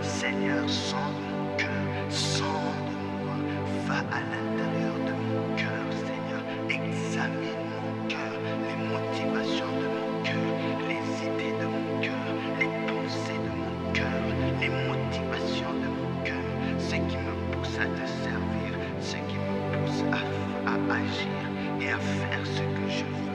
Seigneur, sans mon cœur. sonde-moi, va à l'intérieur de mon cœur, Seigneur, examine mon cœur, les motivations de mon cœur, les idées de mon cœur, les pensées de mon cœur, les motivations de mon cœur, ce qui me pousse à te servir, ce qui me pousse à agir et à faire ce que je veux.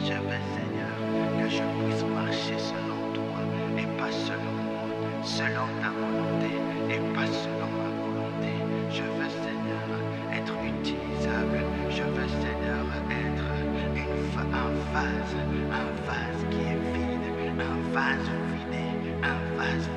Je veux, Seigneur, que je puisse marcher selon toi et pas selon moi, selon ta volonté et pas selon ma volonté. Je veux, Seigneur, être utilisable. Je veux, Seigneur, être un vase qui est vide, un vase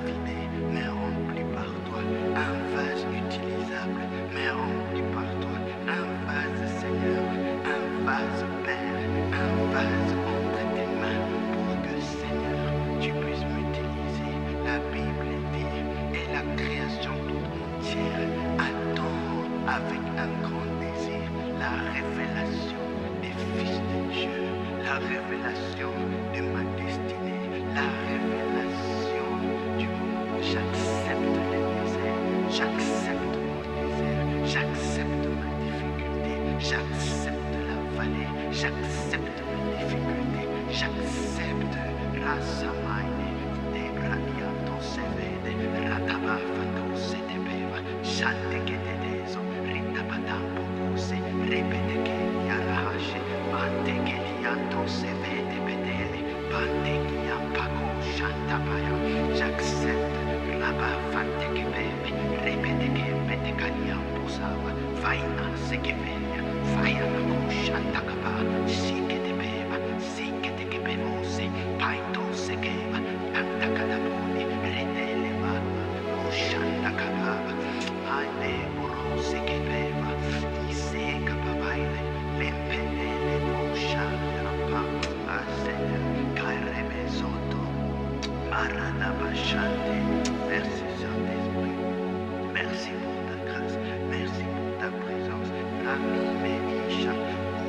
vidé, mais rempli par toi, un vase utilisable, mais rempli par toi, un vase, Seigneur, un vase, Père, un vase entre tes mains pour que, Seigneur, tu puisses m'utiliser. La Bible dit, et la création toute entière attend avec un grand désir la révélation des fils de Dieu, la révélation de ma destinée, la révélation du monde. J'accepte les déserts, j'accepte mon désert, j'accepte ma difficulté, j'accepte la vallée, j'accepte mes difficultés, j'accepte grâce à Maïne, des radiantos sevede, ratabafantos et beva, chante que te deso, ritapatampo cose, repete que yarahache, pante que diantos sevede bedele, pante que yampaco chantapaya, j'accepte rabafante que bebe, repete que pete caliampo sava, faina se que veia, faina co chantacapa, si que te beba, si que te que bevose, paito se queva, tanta cadaboni, redele barba, o chantacapa, aile borose que beva, i se capabaile, lempelele o chantapa, a Seigneur, carrebe sotto, marana bachante, merci Saint-Esprit. Merci pour ta grâce, merci pour ta présence. Rami Meisha,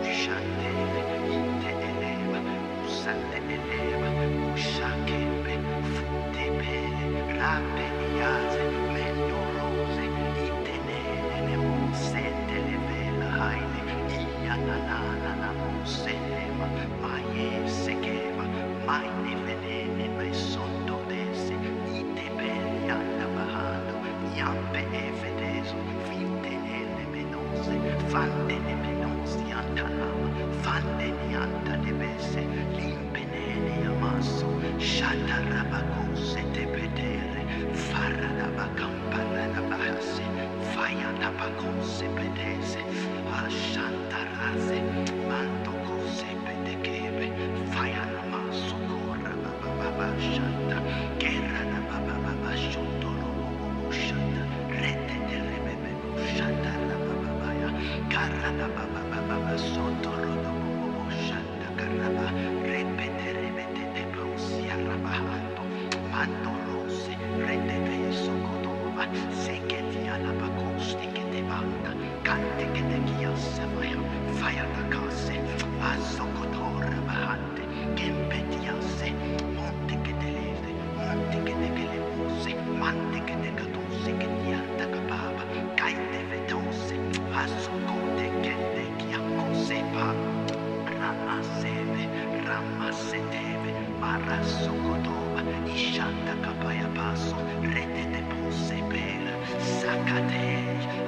Ushatele, Ite Eleva, Usate Eleva, Ushakebe, Futebele, Rabe Iaze, Mendo Rose, Itenene, Monsete Levela Haile, Iyanana, Monselema, Maye Sekeva, Maine Venene, Mesondo Dese, Itebele Yanda Bahando, Yampe Evedeso, Vintenele Menose, Fandene Menosi Antanama, Fandene Anta Debese, Limpenene Amaso, Shatarabakose Tepedere, Faradabakamparabahase, Fayanabakose Pedese, Ashantarase, Mantokose Pedekebe, Fayanamaso Korababa Shanta, Keranababa Shotoro Shanta, Rete Rebebe Shanta Rababaya, Karanababa Sotoro Shanta Karaba, Repete Rebete de Pausia Rabahando, Mandorose, Rete Sokotova, Seketia Labacosti che te banda, Cante che te chia Samaya, Faya da Case, Asocotora Bahante, Kempetiase, Monte che te lese, Monte che te che le muse, Mante che te catose che ti alta capava, Caite vetose, Asocote che te chia cosepa, Ramaseteve, Marasocotova, Ishanda Capaya Paso, Rete de Pose Pera, Sacate,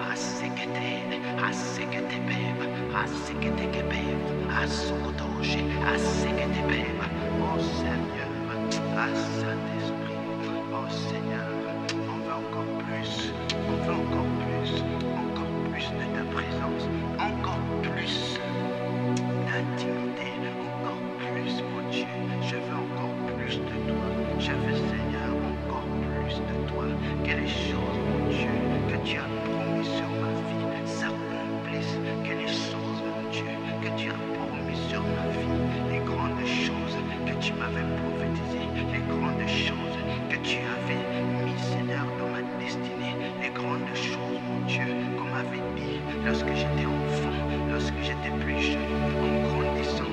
Assekete Beva, Assekete che bevo, Assocotoche, Assekete Beva, oh Seigneur, Saint-Esprit, oh Seigneur, on veut encore plus, encore plus de ta présence, encore plus d'intimité, encore plus, mon Dieu, je veux encore plus de toi, je veux, Seigneur, encore plus de toi, que les choses, mon Dieu, que tu as promis sur ma vie s'accomplissent, que les choses, mon Dieu, que tu as promis sur ma vie, les grandes choses que tu m'avais prophétisées, les grandes choses que tu avais mis, Seigneur, dans ma destinée, les grandes choses, mon Dieu, qu'on m'avait dit lorsque j'étais enfant, lorsque j'étais plus jeune, en grandissant,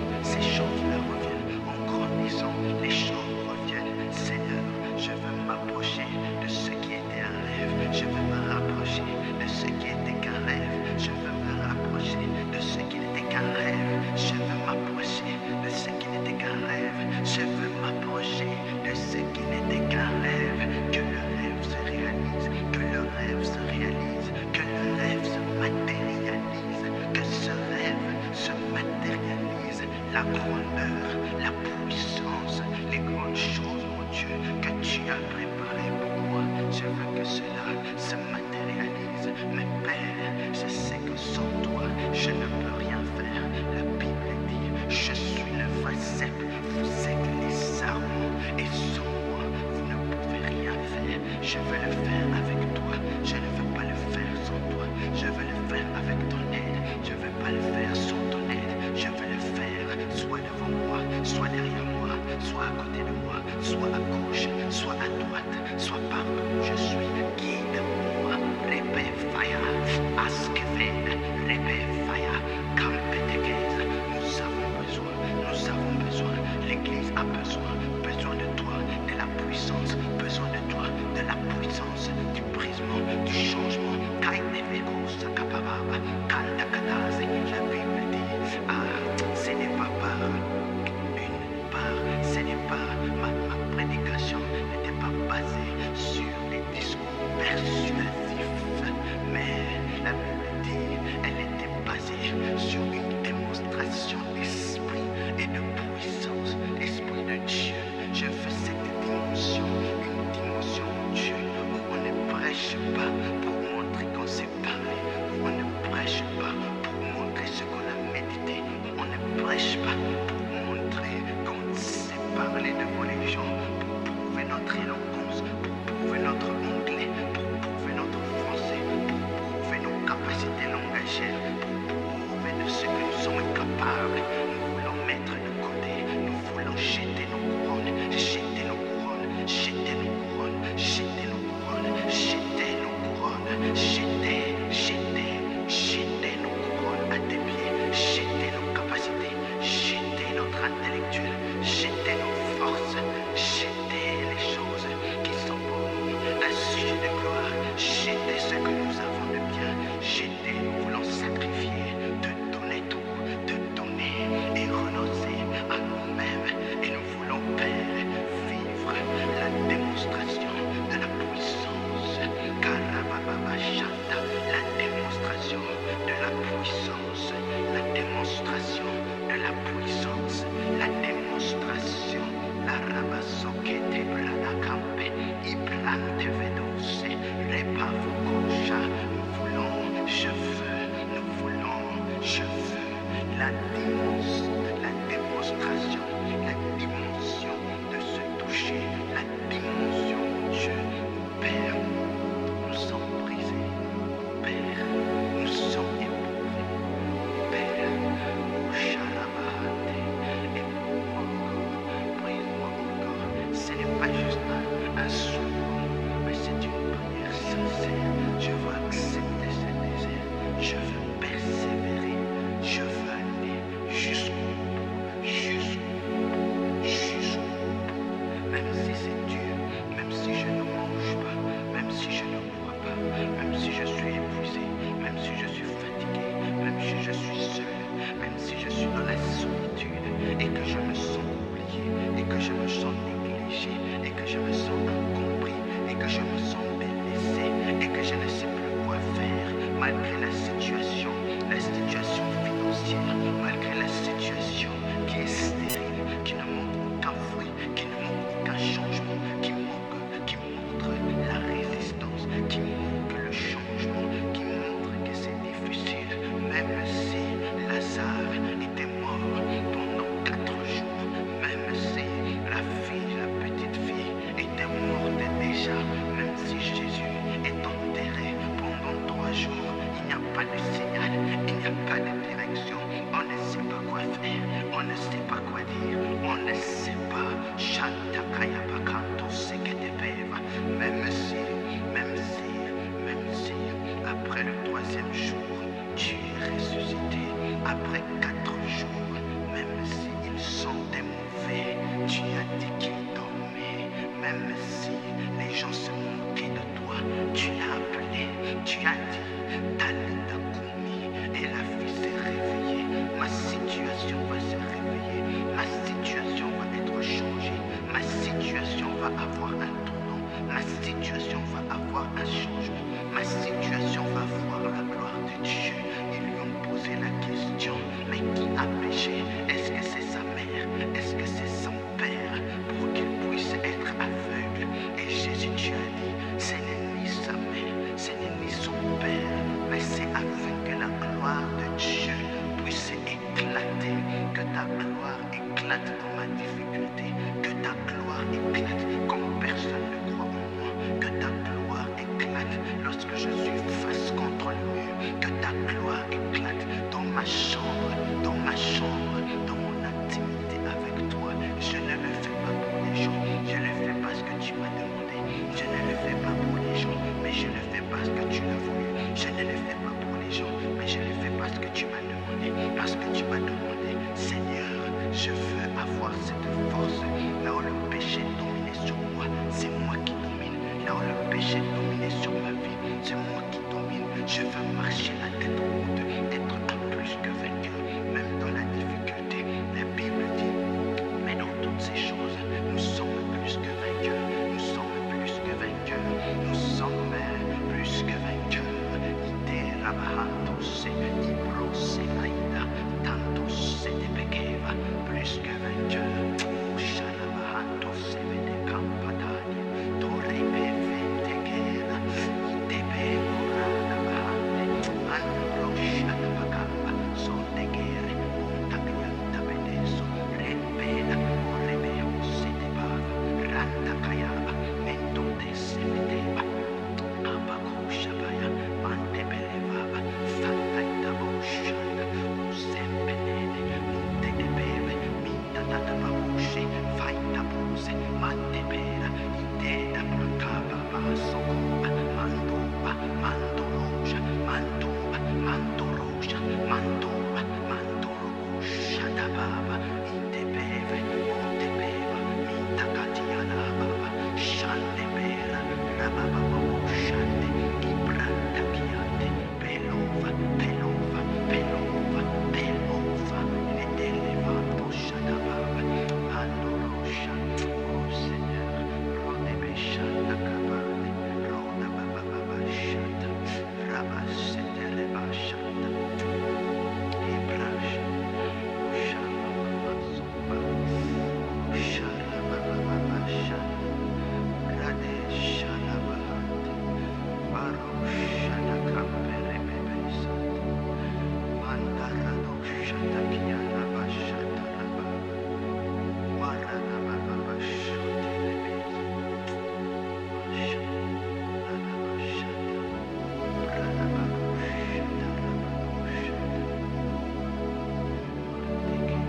que tu as préparé pour moi. Je veux que cela se matérialise. Mais Père, je sais que sans toi, je ne peux rien faire. La Bible dit, je suis le vrai cep, vous êtes les sarments, et sans moi, vous ne pouvez rien faire. Je veux le faire avec toi, je ne veux pas le faire sans toi. Je veux le faire avec ton aide, je ne veux pas le faire sans ton aide. Je veux le faire, soit devant moi, soit derrière moi, soit à côté de moi, soit à gauche, soit à droite, soit partout où je suis. Guide-moi, répète fire, ask fed, répète fire, campetekez. Nous avons besoin, l'église a besoin de toi, de la puissance, besoin de toi, de la puissance, du brisement, du changement. La Bible dit, ce n'est pas par une part, ce n'est pas ma prédication n'était pas basée sur des discours persuasifs, mais la Bible dit, elle était basée sur une démonstration d'esprit et de puissance, l'esprit de Dieu. Je veux cette dimension, une dimension, mon Dieu, où on ne prêche pas pour montrer qu'on sait parler, où on ne prêche pas pour montrer ce qu'on a médité, on ne prêche pas pour montrer qu'on sait parler devant les gens, pour prouver notre éloquence, pour prouver notre anglais, pour prouver notre français, pour prouver nos capacités langagères, pour prouver de ce que nous sommes capables. Nous voulons mettre de côté, nous voulons jeter nos couronnes, jeter nos couronnes, jeter nos couronnes, jeter nos couronnes, jeter nos couronnes, jeter nos couronnes à tes pieds, jeter nos capacités, jeter notre intellectuel, jeter nos forces, jeter les choses qui sont pour nous un sujet de gloire, jeter ce que nous avons de bien, jeter, nous voulons sacrifier, te donner tout, te donner et renoncer à nous-mêmes, et nous voulons, Père, vivre la démonstration de la puissance, la démonstration de la puissance, la démonstration de la puissance, la démonstration, la rabasoquete brada campe, ibrante vedose, repavocosha. Nous voulons, je veux la démonstration, la dimension de se toucher, la dimension, mon Dieu, Père, nous sommes brisés, Père, nous sommes éprouvés, Père, au charabate, éprouve-moi encore, brise-moi encore. Ce n'est pas juste un slogan, mais c'est une prière sincère. Je veux accepter ce désert, je veux persévérer, je veux aller jusqu'au bout, même si c'est dur, même si je ne mange pas, même si je ne bois pas, même si je suis épuisé, même si je suis fatigué, même si je suis seul, même si je suis dans la solitude et que je me sens oublié, et que je me sens négligé, et que je me sens incompris, et que je me sens délaissé, et que je ne sais plus quoi faire, malgré la situation financière, malgré la situation qui est stérile, qui ne montre aucun fruit, qui ne montre aucun changement, qui montre la résistance, qui montre le changement, qui montre que c'est difficile, même si Lazare était mort pendant 4 jours, même si la petite fille était morte déjà, même si Jésus est enterré pendant 3 jours, il n'y a pas de signal, il n'y a pas de direction, on ne sait pas quoi faire, on ne sait pas quoi dire, on ne sait pas. Chantakaya bakanto seketepeva. Même si, après le 3e jour, tu es ressuscité, après 4 jours, même s'il sentait mauvais, tu as dit qu'il dormait, même si les gens se moquaient de toi, tu l'as appelé, tu as dit, Talita Kumi, et la fille s'est réveillée, ma situation va se réveiller, ma situation va être changée, ma situation va avoir un tournant, ma situation va avoir un changement, ma situation va voir la gloire de Dieu. Ils lui ont posé la question, mais qui a péché? Est-ce que c'est sa mère? Est-ce que c'est son père? Pour qu'il puisse être aveugle? marcher, dominer sur ma vie. C'est moi qui domine. Je veux marcher la tête haute, être plus que vainqueur, même dans la difficulté. La Bible dit, mais dans toutes ces choses, nous sommes plus que vainqueurs. Nous sommes plus que vainqueurs. Nous sommes plus que vainqueurs. Iterabahantos, Ibros, Maïda, Tantos, Tepekeva, plus que vainqueurs. Shalabahantos, Vede Campadania, Torribe, Ventekera, Itepe, Morana, Bahande, Andro, Shalabagamba, Sondegere, Montaglianta, Bedeso, Rempena, Orrebeo, Setebava, Randa Kayaba, Mentotesse, Vedeva, Abakoshabaya, Mantebelevaba, Fantaita Boshanda, Usempelele, Monte de Beve, Minta Tatababushi, Faita Buse, Mantebera, Ideda Bacaba, Socoba, Mandoba, Mandoroja, Mandoba, Mandoroja, Mandoba, Mandorosha Tababa, Intebeve, Montebeva, Minta Katiana Baba, Shandebera, Rababa. Shande, Ibranda Chiante, Pelova, Pelova, Pelova, Pelova, Nedelevato Shadababa, Andorosha, oh Seigneur, Rodebe Shanda Kabane, Roda Baba Baba Shata, Rabasete Reba Shata, Ibrasha, Ushama Baba Soba, Ushara Baba Baba Shata, Rade Shalaba. Barushada Kampere Bebesat Mandarado Shata Kiana Bashata Raba Marana Baba Shote Rebeza Shata Bashata Rana Barushata Rabarushata Manteke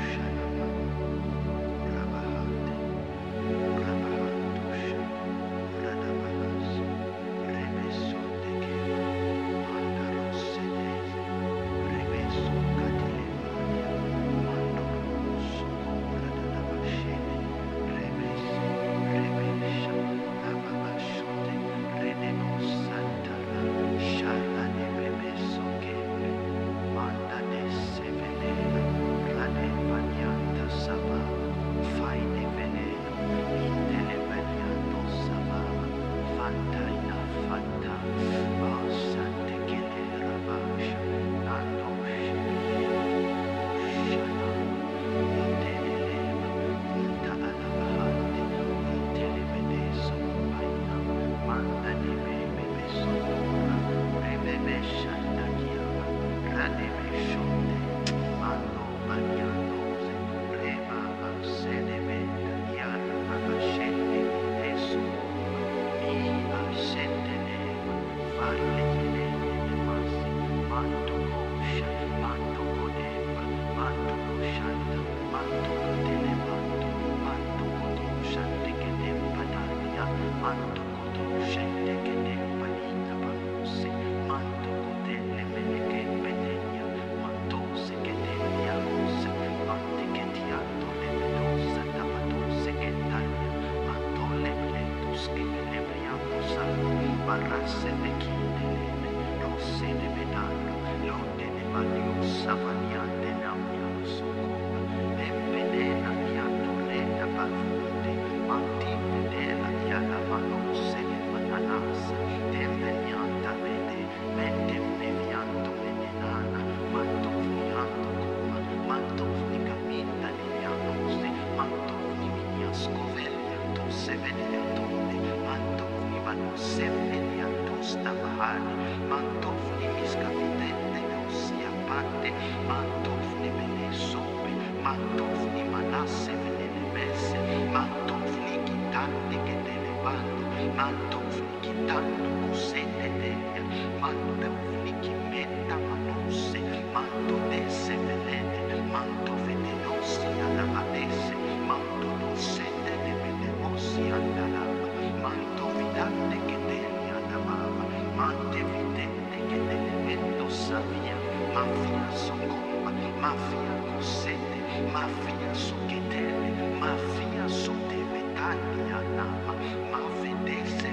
Shanama Rabahate Rabahantusha Radabalas Rebeso de Keva Mandaros Sedes Rebeso Catilevania Mandoros Radabashene Rebese Rebesha Ababashote Redebo Santara Shala de Bebeso Kembe Manda de Sevenena Rade Vanianta Saba Faine Veneno Inteleveniando Saba Fantaina Fanta Basante Kelera Basha Nando Shibeleva Shana Unteleleva Unta Alabahante Untelebedeso Baina Manda de Bebe Sokora Rebebe Shanda Kiava Radebe Shonte Mando Baniandoze Rebaba Sedebenda Yana Abashende Esu Miba Sendeleva Faile Kelele Masi Manto Kosha Manto Kodeva Manto Koshanda Manto Kotelevanto Manto Kodosha Tekedempa Dania Manto Kodosha Tekedempa Lina Banuse Manto Kotele Meneke Benenia Manto Sekedelia Mose Mante Ketiato Lebedosa Tabato Seketania Manto Lebletus Kelebriato Sano Barrasse de Kindelene Rosse de Vedano Londe de Valio Savaniante Namiano Socoba Empenena Mianto Reda Bavunde Manti Vedela Diana Manosse Mananasa Tempenianta Vede Mente Nevianto Menenana Manto Funianto Coma Manto Funicamita Livianose Manto Funivinia Scovelia Tosse Vedeliatonde Manto Funivano Semmelianto Stavahani Manto Funimisca Vidente Ossia Parte Manto Funimene Sope Manto Funimanasse Venene Messe Manto Funicitante che te levando Manto Funicitando Cosette Delia Manto Funicimenta Manosse Manto Desse Venene Manto Venenossi Alabadesse Manto Dossette de Venemossi Andalava Manto Vidante che Deli Andavava Mante Vidente che l'elemento Savia Mafia Socomba Mafia Cossette Mafia Sochetele Mafia Sotevetania Nama Mafedesse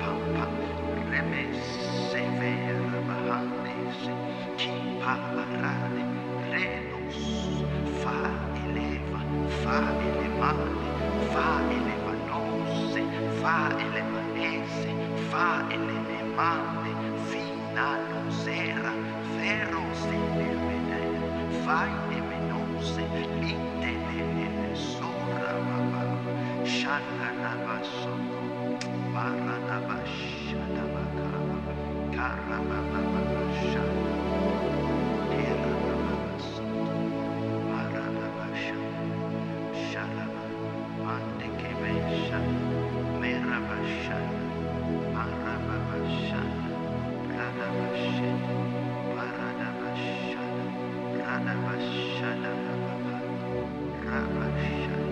pampa, remesse vera bahandese, chi parade, renos, fa elevane, fa elevanose, fa elevanese, fa elenemane, fina nusera, vero se ne vede, fai ne menose, lite ne sora baba, shana na basoko, para na bashana baka, kara baba baba shana, era baba basoko, para na bashana, shalaba, mande kebe shana, mera bashana, para baba shana, rada bashete, para na bashana, rada bashana baba, rabashana.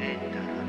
Entarada